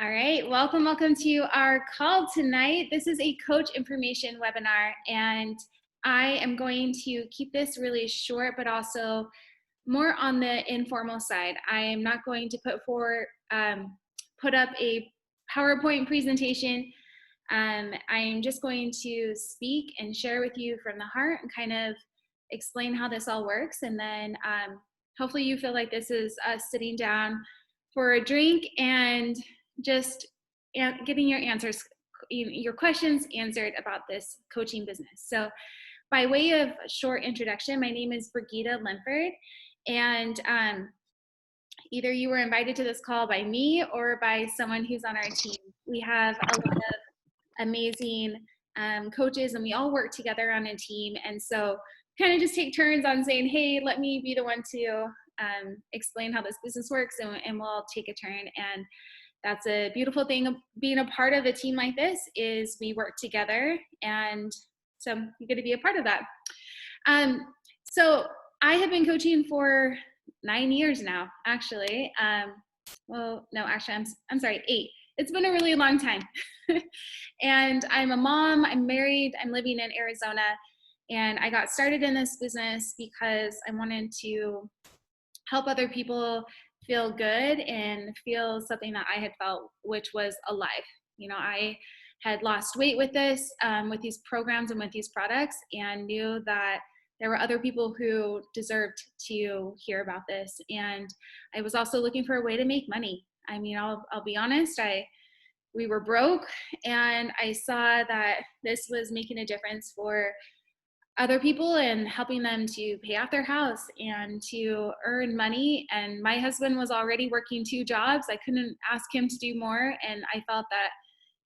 All right, welcome to our call tonight. This is a coach information webinar, and I am going to keep this really short, but also more on the informal side. I am not going to put up a PowerPoint presentation. I am just going to speak and share with you from the heart and kind of explain how this all works, and then hopefully you feel like this is us sitting down for a drink and just getting your questions answered about this coaching business. So by way of short introduction, my name is Brigitte Linford, and either you were invited to this call by me or by someone who's on our team. We have a lot of amazing coaches, and we all work together on a team, and so kind of just take turns on saying, hey, let me be the one to explain how this business works, and we'll all take a turn. And that's a beautiful thing of being a part of a team like this, is we work together, and so you get to be a part of that. So I have been coaching for 9 years now, actually. Well, no, actually, I'm sorry, 8. It's been a really long time. And I'm a mom, I'm married, I'm living in Arizona, and I got started in this business because I wanted to help other people feel good and feel something that I had felt, which was alive. You know, I had lost weight with this, with these programs and with these products, and knew that there were other people who deserved to hear about this. And I was also looking for a way to make money. I mean, I'll be honest, we were broke, and I saw that this was making a difference for other people and helping them to pay off their house and to earn money. And my husband was already working 2 jobs. I couldn't ask him to do more. And I felt that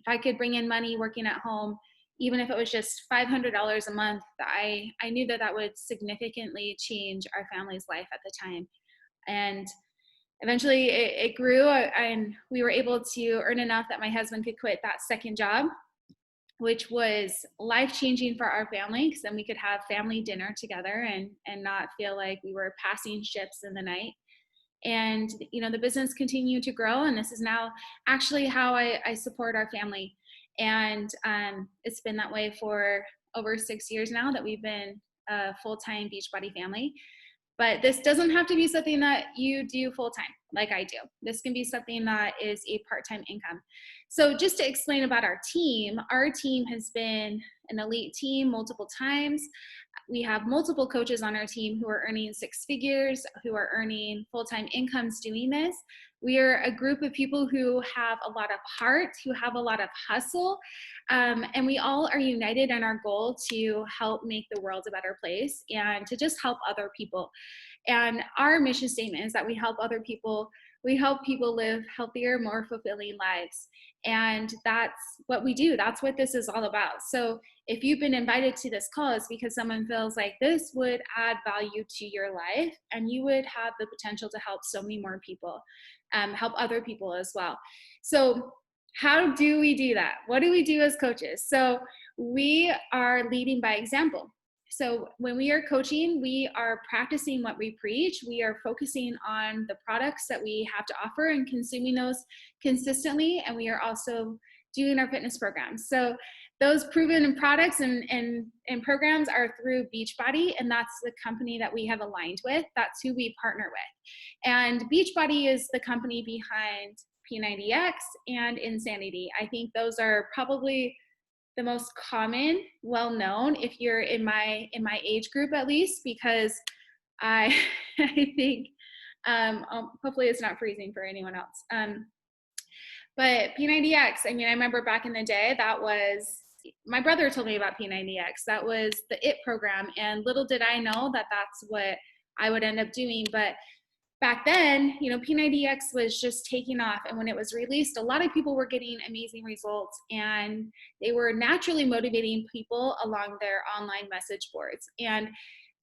if I could bring in money working at home, even if it was just $500 a month, I knew that that would significantly change our family's life at the time. And eventually it grew, and we were able to earn enough that my husband could quit that second job, which was life-changing for our family, because then we could have family dinner together and not feel like we were passing ships in the night. And you know, the business continued to grow, and this is now actually how I support our family. And it's been that way for over 6 years now that we've been a full-time Beachbody family. But this doesn't have to be something that you do full-time like I do. This can be something that is a part-time income. So just to explain about our team has been an elite team multiple times. We have multiple coaches on our team who are earning 6 figures, who are earning full-time incomes doing this. We are a group of people who have a lot of heart, who have a lot of hustle, and we all are united in our goal to help make the world a better place and to just help other people. And our mission statement is that we help other people. We help people live healthier, more fulfilling lives. And that's what we do. That's what this is all about. So if you've been invited to this call, it's because someone feels like this would add value to your life, and you would have the potential to help so many more people, help other people as well. So how do we do that? What do we do as coaches? So we are leading by example. So when we are coaching, we are practicing what we preach. We are focusing on the products that we have to offer and consuming those consistently. And we are also doing our fitness programs. So those proven products and programs are through Beachbody, and that's the company that we have aligned with. That's who we partner with. And Beachbody is the company behind P90X and Insanity. I think those are probably the most common, well-known, if you're in my age group at least, because I think, hopefully it's not freezing for anyone else. But P90X, I mean, I remember back in the day, that was, my brother told me about P90X. That was the IT program, and little did I know that that's what I would end up doing. But back then, you know, P90X was just taking off. And when it was released, a lot of people were getting amazing results, and they were naturally motivating people along their online message boards. And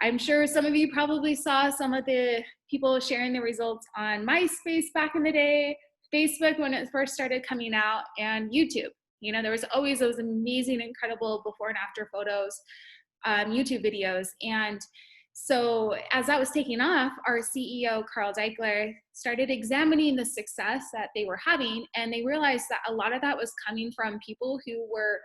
I'm sure some of you probably saw some of the people sharing the results on MySpace back in the day, Facebook when it first started coming out, and YouTube. You know, there was always those amazing, incredible before and after photos, YouTube videos. And So as that was taking off, our CEO, Carl Deichler, started examining the success that they were having, and they realized that a lot of that was coming from people who were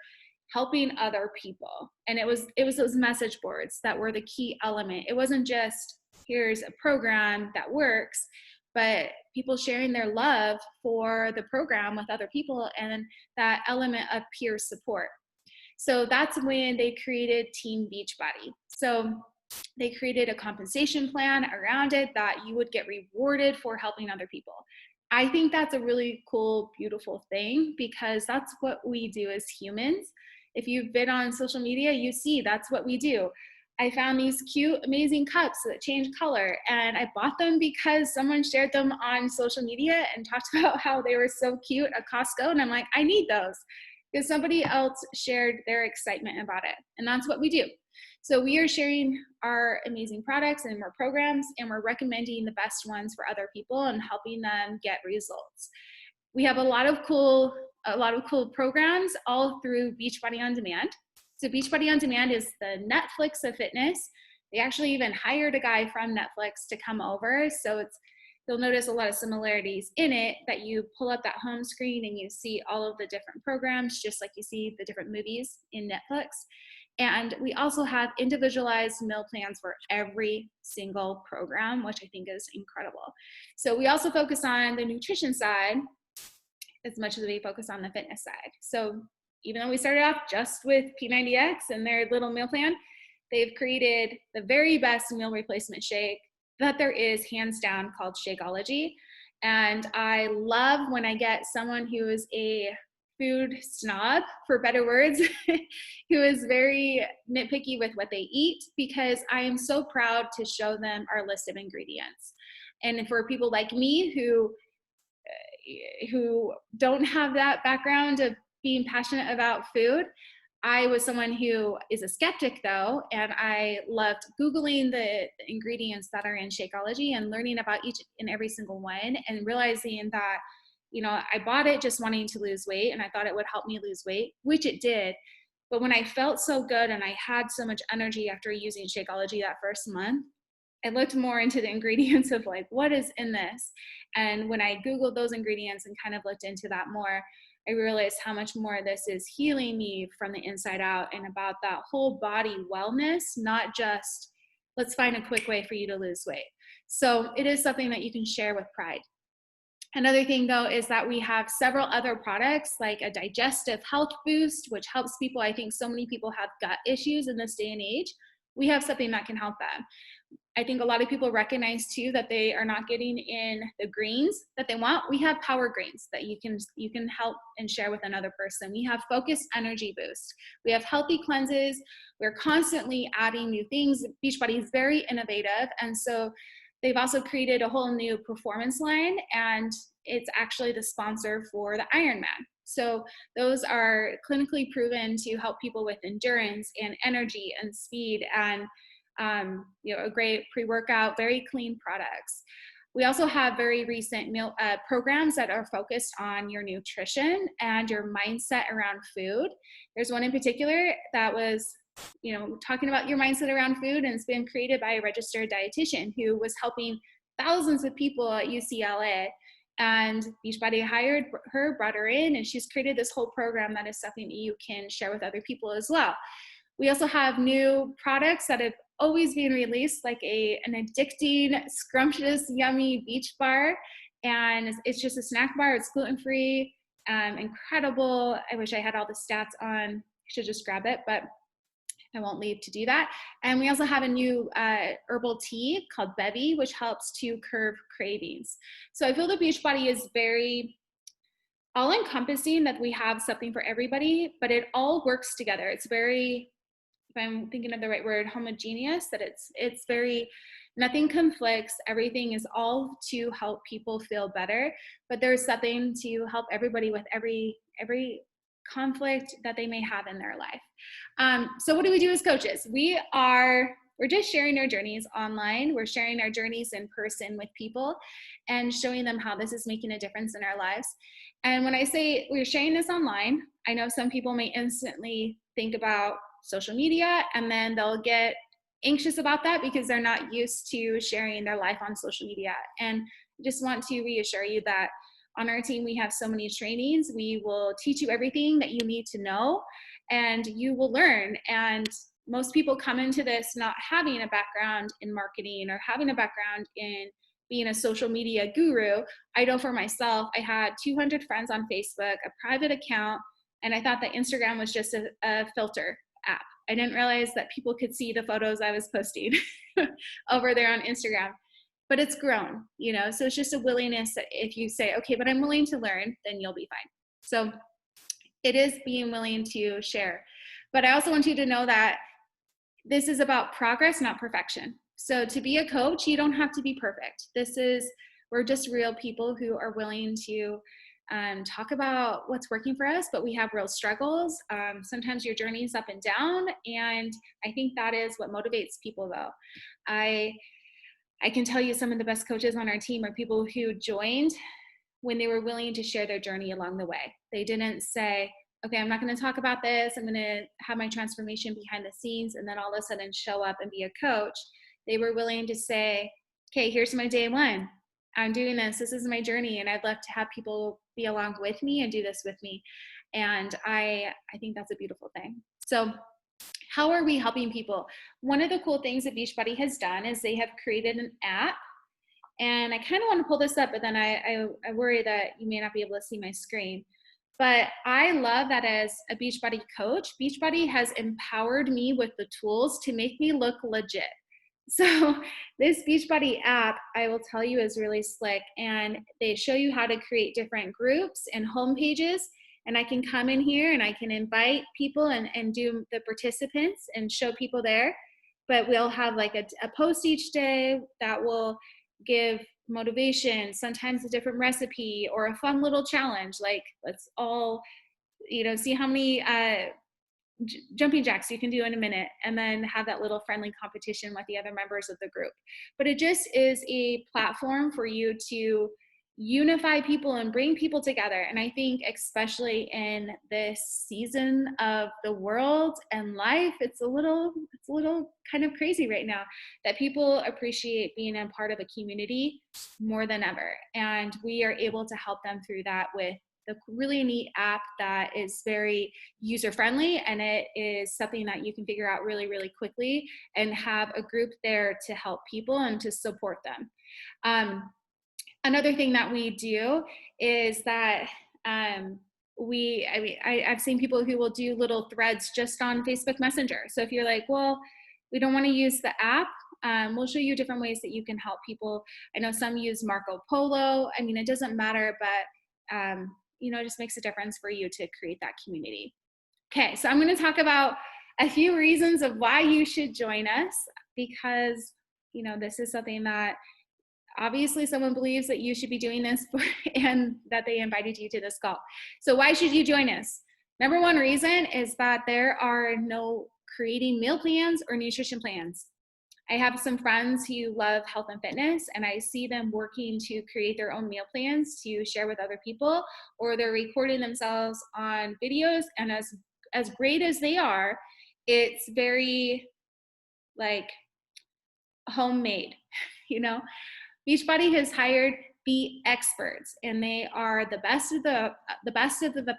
helping other people. And it was those message boards that were the key element. It wasn't just here's a program that works, but people sharing their love for the program with other people and that element of peer support. So that's when they created Team Beachbody. So they created a compensation plan around it that you would get rewarded for helping other people. I think that's a really cool, beautiful thing, because that's what we do as humans. If you've been on social media, you see that's what we do. I found these cute, amazing cups that change color, and I bought them because someone shared them on social media and talked about how they were so cute at Costco. And I'm like, I need those, because somebody else shared their excitement about it. And that's what we do. So we are sharing our amazing products and more programs, and we're recommending the best ones for other people and helping them get results. We have a lot of cool programs all through Beachbody On Demand. So Beachbody On Demand is the Netflix of fitness. They actually even hired a guy from Netflix to come over. So you'll notice a lot of similarities in it, that you pull up that home screen and you see all of the different programs, just like you see the different movies in Netflix. And we also have individualized meal plans for every single program, which I think is incredible. So we also focus on the nutrition side as much as we focus on the fitness side. So even though we started off just with P90X and their little meal plan, they've created the very best meal replacement shake that there is, hands down, called Shakeology. And I love when I get someone who is a food snob, for better words, who is very nitpicky with what they eat, because I am so proud to show them our list of ingredients. And for people like me who don't have that background of being passionate about food, I was someone who is a skeptic though, and I loved Googling the ingredients that are in Shakeology and learning about each and every single one, and realizing that, I bought it just wanting to lose weight, and I thought it would help me lose weight, which it did. But when I felt so good and I had so much energy after using Shakeology that first month, I looked more into the ingredients of like, what is in this? And when I Googled those ingredients and kind of looked into that more, I realized how much more this is healing me from the inside out, and about that whole body wellness, not just let's find a quick way for you to lose weight. So it is something that you can share with pride. Another thing though is that we have several other products, like a digestive health boost, which helps people. I think so many people have gut issues in this day and age. We have something that can help them. I think a lot of people recognize too that they are not getting in the greens that they want. We have power greens that you can help and share with another person. We have focused energy boost. We have healthy cleanses. We're constantly adding new things. Beachbody is very innovative, and so they've also created a whole new performance line, and it's actually the sponsor for the Ironman. So those are clinically proven to help people with endurance and energy and speed, and a great pre-workout, very clean products. We also have very recent meal programs that are focused on your nutrition and your mindset around food. There's one in particular that was, talking about your mindset around food, and it's been created by a registered dietitian who was helping thousands of people at UCLA. And Beachbody hired her, brought her in, and she's created this whole program that is something that you can share with other people as well. We also have new products that have always been released, like an addicting, scrumptious, yummy beach bar. And it's just a snack bar. It's gluten-free, incredible. I wish I had all the stats on. I should just grab it, but I won't leave to do that. And we also have a new herbal tea called Bevy, which helps to curb cravings. So I feel the Beachbody is very all-encompassing, that we have something for everybody, but it all works together. It's very, if I'm thinking of the right word, homogeneous, that it's very, nothing conflicts. Everything is all to help people feel better, but there's something to help everybody with every conflict that they may have in their life. So what do we do as coaches? We're just sharing our journeys online. We're sharing our journeys in person with people and showing them how this is making a difference in our lives. And when I say we're sharing this online, I know some people may instantly think about social media, and then they'll get anxious about that because they're not used to sharing their life on social media. And I just want to reassure you that on our team, we have so many trainings. We will teach you everything that you need to know, and you will learn. And most people come into this not having a background in marketing or having a background in being a social media guru. I know for myself, I had 200 friends on Facebook, a private account, and I thought that Instagram was just a filter app. I didn't realize that people could see the photos I was posting over there on Instagram. But it's grown, so it's just a willingness that if you say, okay, but I'm willing to learn, then you'll be fine. So it is being willing to share. But I also want you to know that this is about progress, not perfection. So to be a coach, you don't have to be perfect. We're just real people who are willing to talk about what's working for us, but we have real struggles. Sometimes your journey is up and down, and I think that is what motivates people, though. I can tell you some of the best coaches on our team are people who joined when they were willing to share their journey along the way. They didn't say, okay, I'm not going to talk about this. I'm going to have my transformation behind the scenes and then all of a sudden show up and be a coach. They were willing to say, okay, here's my day one. I'm doing this. This is my journey. And I'd love to have people be along with me and do this with me. And I think that's a beautiful thing. So how are we helping people? One of the cool things that Beachbody has done is they have created an app. And I kind of want to pull this up, but then I worry that you may not be able to see my screen. But I love that as a Beachbody coach, Beachbody has empowered me with the tools to make me look legit. So this Beachbody app, I will tell you, is really slick. And they show you how to create different groups and home pages. And I can come in here and I can invite people and do the participants and show people there. But we'll have like a post each day that will give motivation, sometimes a different recipe or a fun little challenge. Like let's all, see how many jumping jacks you can do in a minute, and then have that little friendly competition with the other members of the group. But it just is a platform for you to unify people and bring people together. And I think especially in this season of the world and life, it's a little kind of crazy right now that people appreciate being a part of a community more than ever. And we are able to help them through that with the really neat app that is very user friendly, and it is something that you can figure out really, really quickly and have a group there to help people and to support them. Another thing that we do is that I've seen people who will do little threads just on Facebook Messenger. So if you're like, well, we don't want to use the app, we'll show you different ways that you can help people. I know some use Marco Polo. I mean, it doesn't matter, but it just makes a difference for you to create that community. Okay, so I'm going to talk about a few reasons of why you should join us, because this is something that obviously someone believes that you should be doing this for, and that they invited you to this call. So why should you join us? Number one reason is that there are no creating meal plans or nutrition plans. I have some friends who love health and fitness, and I see them working to create their own meal plans to share with other people, or they're recording themselves on videos, and as great as they are, it's very like homemade, Beachbody has hired the experts, and they are the best of the best of the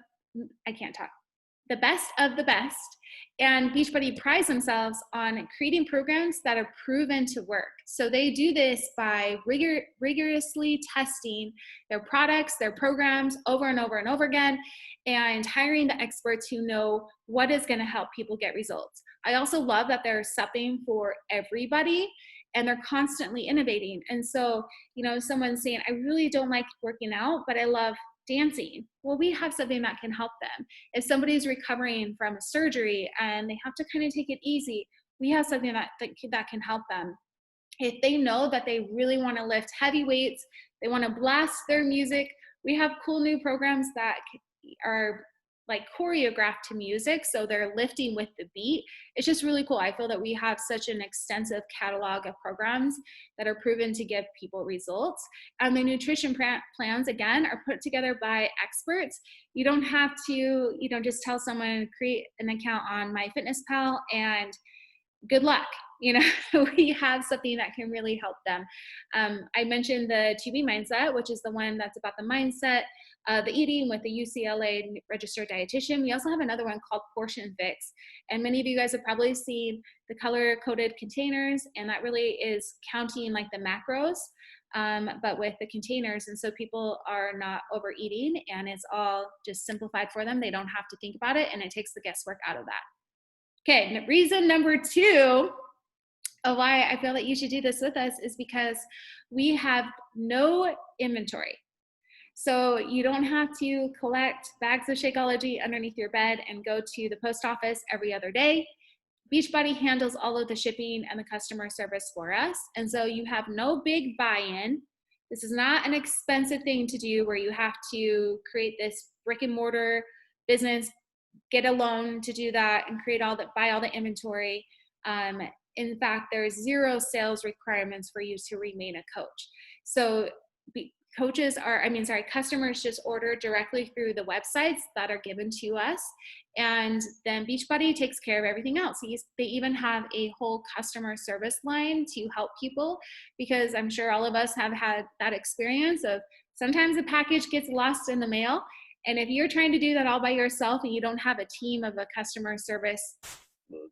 best. And Beachbody prides themselves on creating programs that are proven to work. So they do this by rigorously testing their products, their programs over and over and over again, and hiring the experts who know what is going to help people get results. I also love that there's something for everybody, and they're constantly innovating. And so, someone's saying, I really don't like working out, but I love dancing. Well, we have something that can help them. If somebody's recovering from surgery and they have to kind of take it easy, we have something that can help them. If they know that they really want to lift heavy weights, they want to blast their music, we have cool new programs that are like choreographed to music, so they're lifting with the beat. It's just really cool. I feel that we have such an extensive catalog of programs that are proven to give people results. And the nutrition plans, again, are put together by experts. You don't have to, just tell someone, create an account on MyFitnessPal and good luck. you know, we have something that can really help them. I mentioned the 2B mindset, which is the one that's about the mindset, the eating with the UCLA registered dietitian. We also have another one called Portion Fix. And many of you guys have probably seen the color coded containers, and that really is counting like the macros, but with the containers. And so people are not overeating, and it's all just simplified for them. They don't have to think about it, and it takes the guesswork out of that. Okay, reason number 2 of why I feel that you should do this with us is because we have no inventory. So you don't have to collect bags of Shakeology underneath your bed and go to the post office every other day. Beachbody handles all of the shipping and the customer service for us. And so you have no big buy-in. This is not an expensive thing to do where you have to create this brick and mortar business, get a loan to do that, and buy all the inventory. In fact, there's 0 sales requirements for you to remain a coach. So customers just order directly through the websites that are given to us. And then Beachbody takes care of everything else. They even have a whole customer service line to help people, because I'm sure all of us have had that experience of sometimes a package gets lost in the mail. And if you're trying to do that all by yourself and you don't have a team of a customer service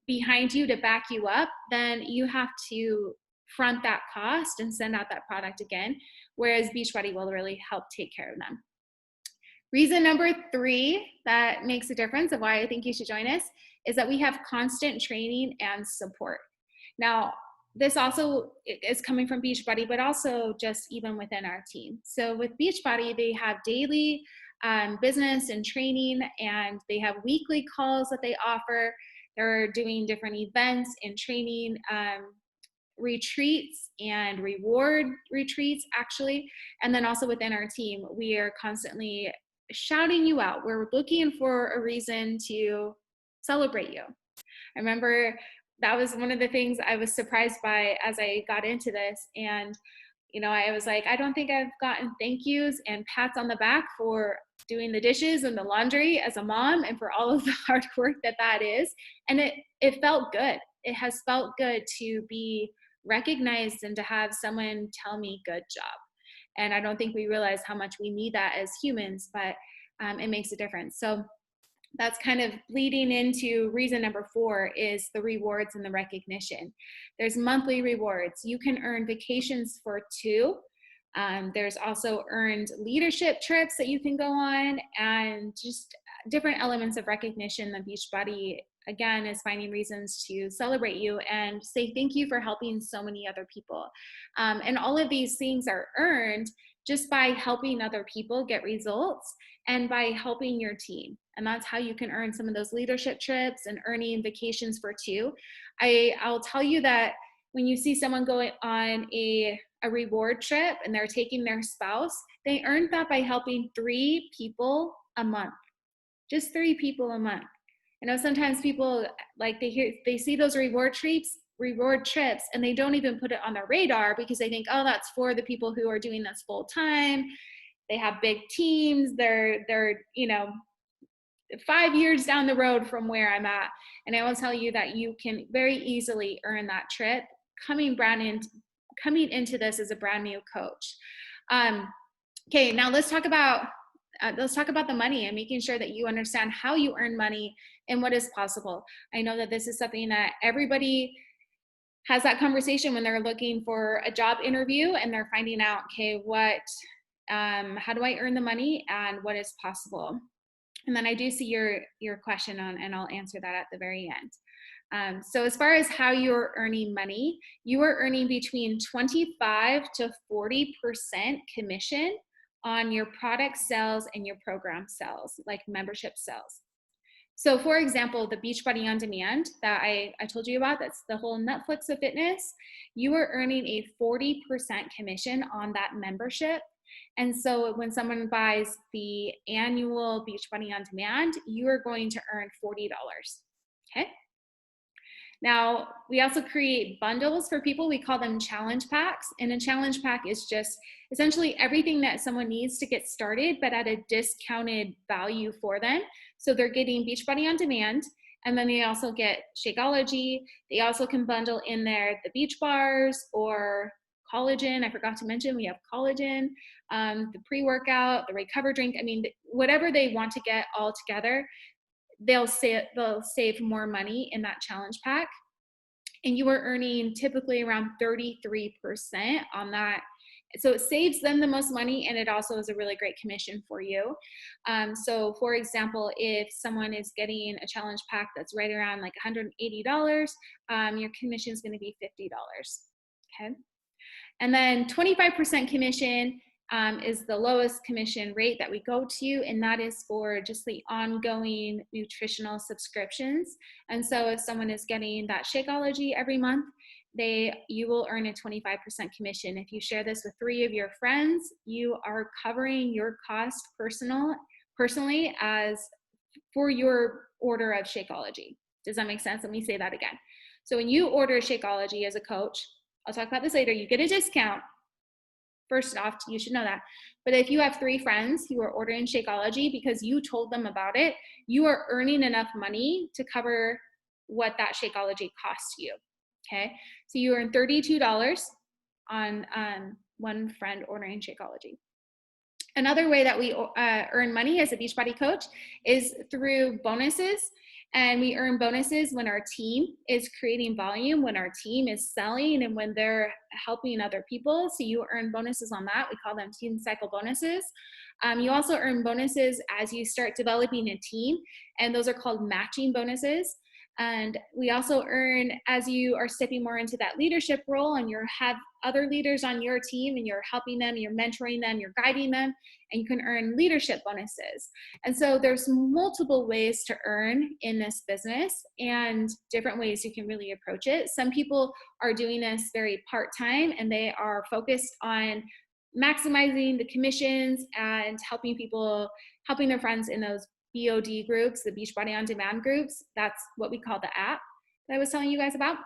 behind you to back you up, then you have to front that cost and send out that product again, whereas Beachbody will really help take care of them. Reason number 3 that makes a difference of why I think you should join us is that we have constant training and support. Now, this also is coming from Beachbody, but also just even within our team. So with Beachbody, they have daily business and training, and they have weekly calls that they offer. They're doing different events and training retreats and reward retreats, actually. And then also within our team, we are constantly shouting you out. We're looking for a reason to celebrate you. I remember that was one of the things I was surprised by as I got into this. And, you know, I was like, I don't think I've gotten thank yous and pats on the back for doing the dishes and the laundry as a mom, and for all of the hard work that is. And it felt good. It has felt good to be recognized and to have someone tell me good job. And I don't think we realize how much we need that as humans, but it makes a difference. So that's kind of leading into reason number 4 is the rewards and the recognition. There's monthly rewards. You can earn vacations for 2. There's also earned leadership trips that you can go on, and just different elements of recognition that Beachbody, again, is finding reasons to celebrate you and say thank you for helping so many other people. And all of these things are earned just by helping other people get results and by helping your team. And that's how you can earn some of those leadership trips and earning vacations for 2. I'll tell you that when you see someone going on a reward trip and they're taking their spouse, they earned that by helping 3 people a month. Just 3 people a month. I know sometimes people, like, they see those reward trips, and they don't even put it on their radar because they think, oh, that's for the people who are doing this full time. They have big teams. They're 5 years down the road from where I'm at. And I will tell you that you can very easily earn that trip coming into this as a brand new coach. Okay, now let's talk about the money and making sure that you understand how you earn money and what is possible. I know that this is something that everybody has that conversation when they're looking for a job interview and they're finding out, okay, how do I earn the money and what is possible? And then I do see your question on, and I'll answer that at the very end. So as far as how you're earning money, you are earning between 25 to 40% commission on your product sales and your program sales, like membership sales. So for example, the Beachbody On Demand that I told you about, that's the whole Netflix of fitness, you are earning a 40% commission on that membership. And so when someone buys the annual Beachbody On Demand, you are going to earn $40, okay? Now, we also create bundles for people. We call them challenge packs. And a challenge pack is just essentially everything that someone needs to get started, but at a discounted value for them. So they're getting Beachbody On Demand, And then they also get Shakeology. They also can bundle in there the beach bars or collagen. I forgot to mention we have collagen, the pre-workout, the recover drink. I mean, whatever they want to get all together, they'll save more money in that challenge pack. And you are earning typically around 33% on that. So it saves them the most money, and it also is a really great commission for you. So for example, if someone is getting a challenge pack that's right around like $180, your commission is going to be $50. Okay. And then 25% commission is the lowest commission rate that we go to, and that is for just the ongoing nutritional subscriptions. And so if someone is getting that Shakeology every month, you will earn a 25% commission. If you share this with 3 of your friends, you are covering your cost personally as for your order of Shakeology. Does that make sense? Let me say that again. So when you order Shakeology as a coach, I'll talk about this later, you get a discount. First off, you should know that. But if you have 3 friends who are ordering Shakeology because you told them about it, you are earning enough money to cover what that Shakeology costs you. Okay, so you earn $32 on one friend ordering Shakeology. Another way that we earn money as a Beachbody coach is through bonuses. And we earn bonuses when our team is creating volume, when our team is selling, and when they're helping other people. So you earn bonuses on that. We call them team cycle bonuses. You also earn bonuses as you start developing a team, and those are called matching bonuses. And we also earn as you are stepping more into that leadership role and you have other leaders on your team and you're helping them, you're mentoring them, you're guiding them, and you can earn leadership bonuses. And so there's multiple ways to earn in this business and different ways you can really approach it. Some people are doing this very part-time and they are focused on maximizing the commissions and helping their friends in those BOD groups, the Beachbody On Demand groups. That's what we call the app that I was telling you guys about.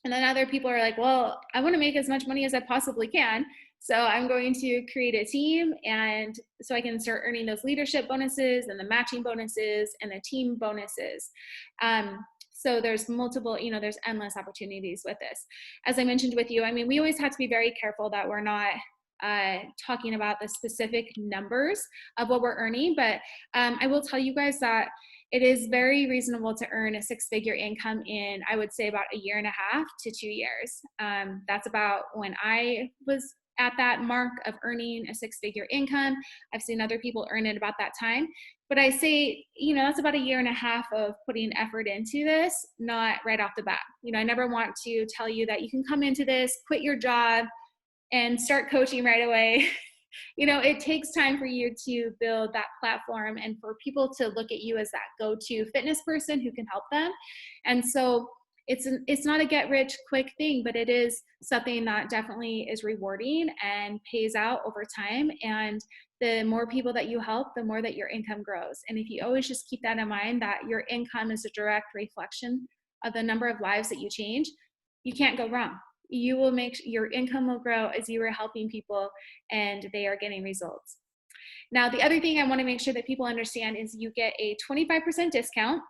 And then other people are like, well, I want to make as much money as I possibly can. So I'm going to create a team, and so I can start earning those leadership bonuses and the matching bonuses and the team bonuses. So there's multiple, there's endless opportunities with this. As I mentioned with you, I mean, we always have to be very careful that we're not talking about the specific numbers of what we're earning, but I will tell you guys that it is very reasonable to earn a 6-figure income in, I would say, about 1.5 to 2 years. That's about when I was at that mark of earning a 6-figure income. I've seen other people earn it about that time, but I say, that's about 1.5 years of putting effort into this, not right off the bat. I never want to tell you that you can come into this, quit your job, and start coaching right away. It takes time for you to build that platform and for people to look at you as that go-to fitness person who can help them. And so it's not a get rich quick thing, but it is something that definitely is rewarding and pays out over time. And the more people that you help, the more that your income grows. And if you always just keep that in mind, that your income is a direct reflection of the number of lives that you change, you can't go wrong. You will your income will grow as you are helping people and they are getting results. Now, the other thing I want to make sure that people understand is you get a 25% discount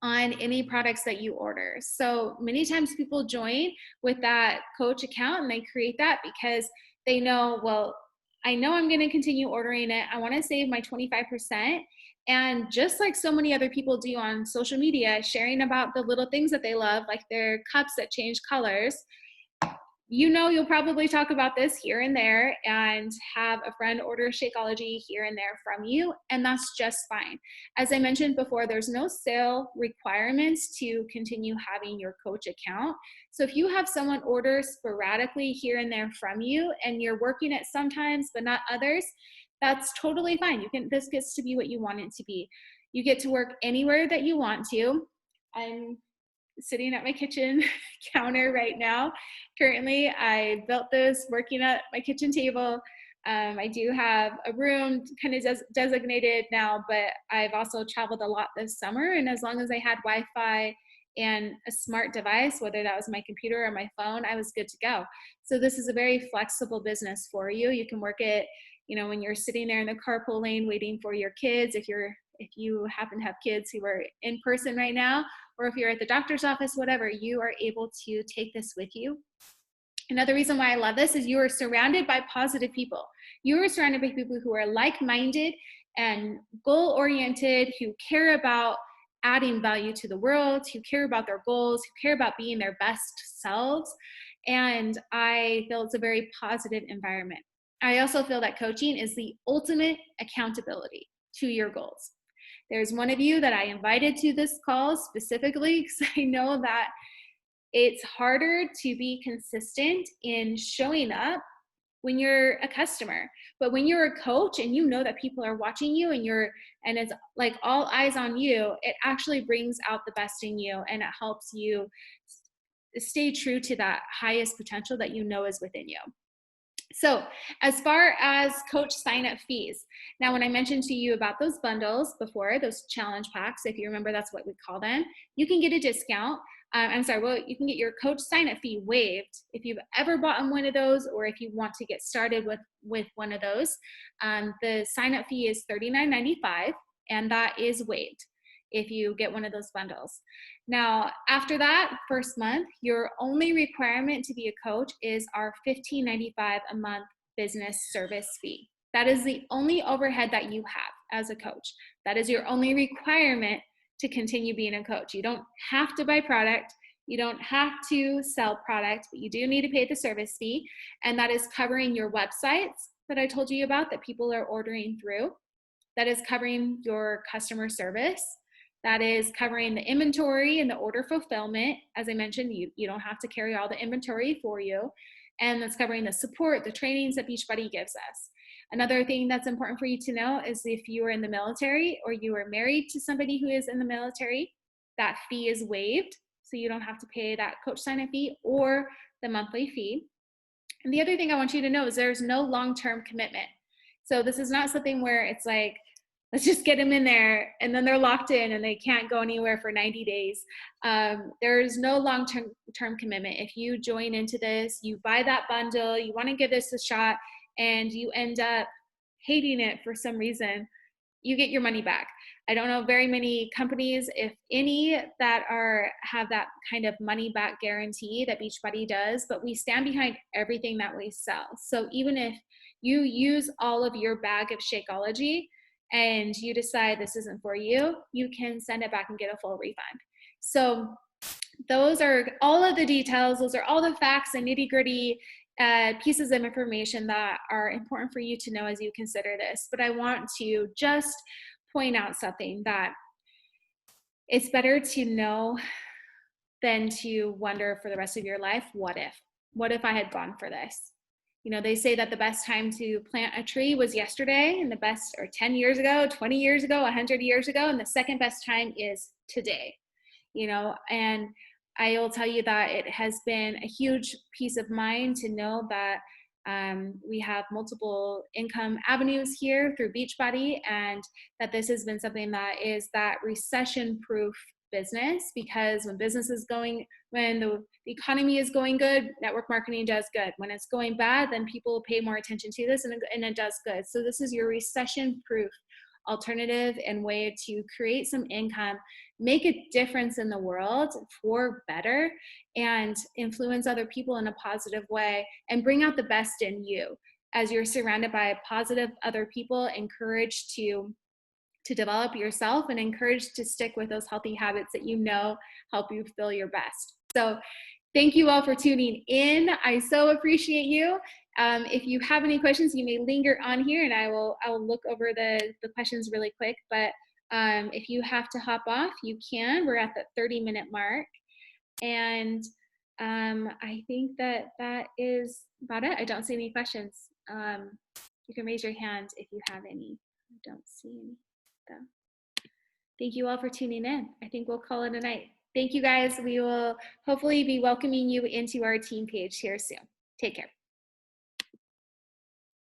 on any products that you order. So many times people join with that coach account and they create that because they know, well, I know I'm going to continue ordering it. I want to save my 25%. And just like so many other people do on social media, sharing about the little things that they love, like their cups that change colors, you'll probably talk about this here and there and have a friend order Shakeology here and there from you, and that's just fine. As I mentioned before, there's no sale requirements to continue having your coach account. So if you have someone order sporadically here and there from you and you're working it sometimes but not others, that's totally fine. This gets to be what you want it to be. You get to work anywhere that you want to. I'm sitting at my kitchen counter right now. Currently, I built this working at my kitchen table. I do have a room kind of designated now, but I've also traveled a lot this summer. And as long as I had Wi-Fi and a smart device, whether that was my computer or my phone, I was good to go. So this is a very flexible business for you. You can work it, when you're sitting there in the carpool lane waiting for your kids, if you're if you happen to have kids who are in person right now, or if you're at the doctor's office, whatever, you are able to take this with you. Another reason why I love this is you are surrounded by positive people. You are surrounded by people who are like-minded and goal-oriented, who care about adding value to the world, who care about their goals, who care about being their best selves. And I feel it's a very positive environment. I also feel that coaching is the ultimate accountability to your goals. There's one of you that I invited to this call specifically because I know that it's harder to be consistent in showing up when you're a customer. But when you're a coach and you know that people are watching you and it's like all eyes on you, it actually brings out the best in you, and it helps you stay true to that highest potential that you know is within you. So as far as coach sign-up fees, now when I mentioned to you about those bundles before, those challenge packs, if you remember, that's what we call them, you can get a discount. You can get your coach sign-up fee waived if you've ever bought one of those, or if you want to get started with one of those. The sign-up fee is $39.95, and that is waived if you get one of those bundles. Now, after that first month, your only requirement to be a coach is our $15.95 a month business service fee. That is the only overhead that you have as a coach. That is your only requirement to continue being a coach. You don't have to buy product. You don't have to sell product, but you do need to pay the service fee. And that is covering your websites that I told you about that people are ordering through. That is covering your customer service. That is covering the inventory and the order fulfillment. As I mentioned, you don't have to carry all the inventory for you. And that's covering the support, the trainings that Beachbody gives us. Another thing that's important for you to know is if you are in the military or you are married to somebody who is in the military, that fee is waived. So you don't have to pay that coach sign-up fee or the monthly fee. And the other thing I want you to know is there's no long-term commitment. So this is not something where it's like, let's just get them in there and then they're locked in and they can't go anywhere for 90 days. There's no long-term commitment. If you join into this, you buy that bundle, you want to give this a shot, and you end up hating it for some reason, you get your money back. I don't know very many companies, if any, that have that kind of money back guarantee that Beachbody does, but we stand behind everything that we sell. So even if you use all of your bag of Shakeology and you decide this isn't for you, you can send it back and get a full refund. So those are all of the details. Those are all the facts and nitty-gritty pieces of information that are important for you to know as you consider this. But I want to just point out something, that it's better to know than to wonder for the rest of your life, what if I had gone for this? You know, they say that the best time to plant a tree was yesterday, and the best, or 10 years ago, 20 years ago, 100 years ago, and the second best time is today, you know. And I will tell you that it has been a huge peace of mind to know that we have multiple income avenues here through Beachbody, and that this has been something that is that recession-proof business, because when the economy is going good, network marketing does good. When it's going bad, then people pay more attention to this, and it does good. So this is your recession-proof alternative and way to create some income, make a difference in the world for better, and influence other people in a positive way, and bring out the best in you as you're surrounded by positive other people, encouraged to develop yourself and encouraged to stick with those healthy habits that you know help you feel your best. So thank you all for tuning in. I so appreciate you. If you have any questions, you may linger on here and I will look over the questions really quick. But if you have to hop off, you can. We're at the 30-minute mark. And I think that is about it. I don't see any questions. You can raise your hand if you have any. I don't see any. So thank you all for tuning in. I think we'll call it a night. Thank you guys. We will hopefully be welcoming you into our team page here soon. Take care.